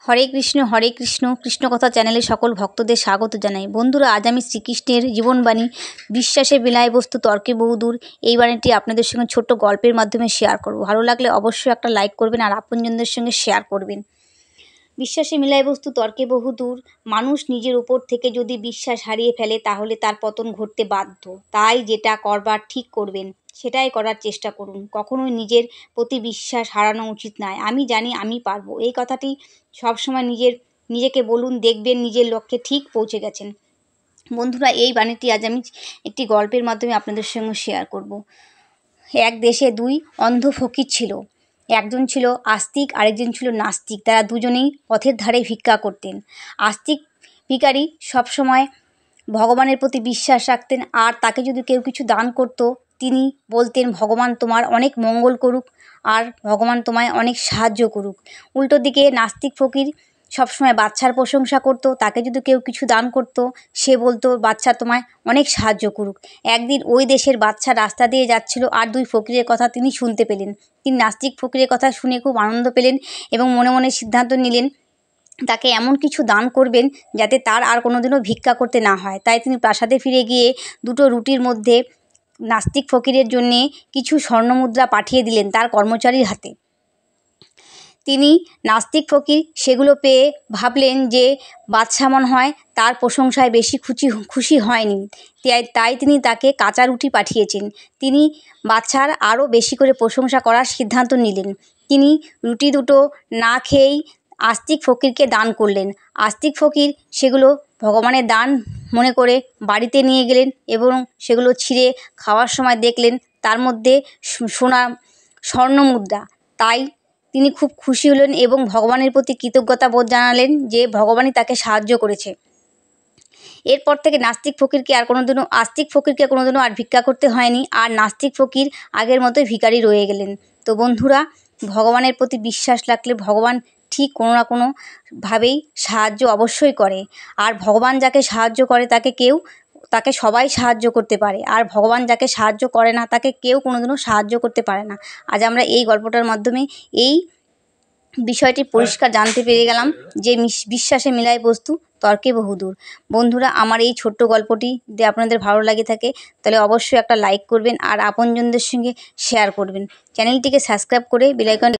হরে কৃষ্ণ কৃষ্ণকথা চ্যানেলে সকল ভক্তদের স্বাগত জানাই। বন্ধুরা, আজ আমি শ্রীকৃষ্ণের জীবনবাণী বিশ্বাসে বিলায় বস্তু তর্কে বহুদূর এই বাণীটি আপনাদের সঙ্গে ছোট্ট গল্পের মাধ্যমে শেয়ার করব। ভালো লাগলে অবশ্যই একটা লাইক করবেন আর আপনজনদের সঙ্গে শেয়ার করবেন। বিশ্বাসে মিলায় বস্তু তর্কে বহুদূর। মানুষ নিজের উপর থেকে যদি বিশ্বাস হারিয়ে ফেলে তাহলে তার পতন ঘটতে বাধ্য। তাই যেটা করবার ঠিক করবেন সেটাই করার চেষ্টা করুন। কখনোই নিজের প্রতি বিশ্বাস হারানো উচিত নয়। আমি জানি, আমি পারবো, এই কথাটি সবসময় নিজেকে বলুন, দেখবেন নিজের লক্ষ্যে ঠিক পৌঁছে গেছেন। বন্ধুরা, এই বাণীটি আজ আমি একটি গল্পের মাধ্যমে আপনাদের সঙ্গে শেয়ার করব। এক দেশে দুই অন্ধ ফকির ছিল। একজন ছিল আস্তিক, আরেকজন ছিল নাস্তিক। তারা দুজনেই পথের ধারে ভিক্ষা করতেন। আস্তিক ভিখারি সবসময় ভগবানের প্রতি বিশ্বাস রাখতেন, আর তাকে যদি কেউ কিছু দান করত তিনি বলতেন, ভগবান তোমার অনেক মঙ্গল করুক আর ভগবান তোমায় অনেক সাহায্য করুক। উল্টো দিকে নাস্তিক ফকির সবসময় বাচ্চার প্রশংসা করত। তাকে যদি কেউ কিছু দান করত সে বলতো, বাচ্চা তোমায় অনেক সাহায্য করুক। একদিন ওই দেশের বাচ্চা রাস্তা দিয়ে যাচ্ছিল আর দুই ফকিরের কথা তিনি শুনতে পেলেন। তিনি নাস্তিক ফকিরের কথা শুনে খুব আনন্দ পেলেন এবং মনে মনে সিদ্ধান্ত নিলেন তাকে এমন কিছু দান করবেন যাতে তার আর কোনোদিনও ভিক্ষা করতে না হয়। তাই তিনি প্রাসাদে ফিরে গিয়ে দুটো রুটির মধ্যে নাস্তিক ফকিরের জন্যে কিছু স্বর্ণমুদ্রা পাঠিয়ে দিলেন তার কর্মচারীর হাতে। তিনি নাস্তিক ফকির সেগুলো পেয়ে ভাবলেন যে বাদশা মনে হয় তার প্রশংসায় বেশি খুশি হয়নি, তাই তিনি তাকে কাঁচা রুটি পাঠিয়েছেন। তিনি বাদশার আরও বেশি করে প্রশংসা করার সিদ্ধান্ত নিলেন। তিনি রুটি দুটো না খেয়েই আস্তিক ফকিরকে দান করলেন। আস্তিক ফকির সেগুলো ভগবানের দান মনে করে বাড়িতে নিয়ে গেলেন এবং সেগুলো ছিঁড়ে খাওয়ার সময় দেখলেন তার মধ্যে সোনা স্বর্ণমুদ্রা। তাই তিনি খুব খুশি হলেন এবং ভগবানের প্রতি কৃতজ্ঞতা বোধ জানালেন যে ভগবানই তাকে সাহায্য করেছে। এরপর থেকে আস্তিক ফকিরকে কোনোদিনও আর ভিক্ষা করতে হয়নি, আর নাস্তিক ফকির আগের মতোই ভিখারি রয়ে গেলেন। তো বন্ধুরা, ভগবানের প্রতি বিশ্বাস রাখলে ভগবান ঠিক কোনো না কোনোভাবেই সাহায্য অবশ্যই করে। আর ভগবান যাকে সাহায্য করে তাকে সবাই সাহায্য করতে পারে, আর ভগবান যাকে সাহায্য করে না তাকে কেউ কোনোদিনও সাহায্য করতে পারে না। আজ আমরা এই গল্পটার মাধ্যমে এই বিষয়টি পরিষ্কার জানতে পেরে গেলাম যে বিশ্বাসে মিলায় বস্তু তর্কে বহুদূর। বন্ধুরা, আমার এই ছোট্ট গল্পটি যদি আপনাদের ভালো লাগে থাকে তাহলে অবশ্যই একটা লাইক করবেন আর আপনজনদের সঙ্গে শেয়ার করবেন। চ্যানেলটিকে সাবস্ক্রাইব করে বেল আইকন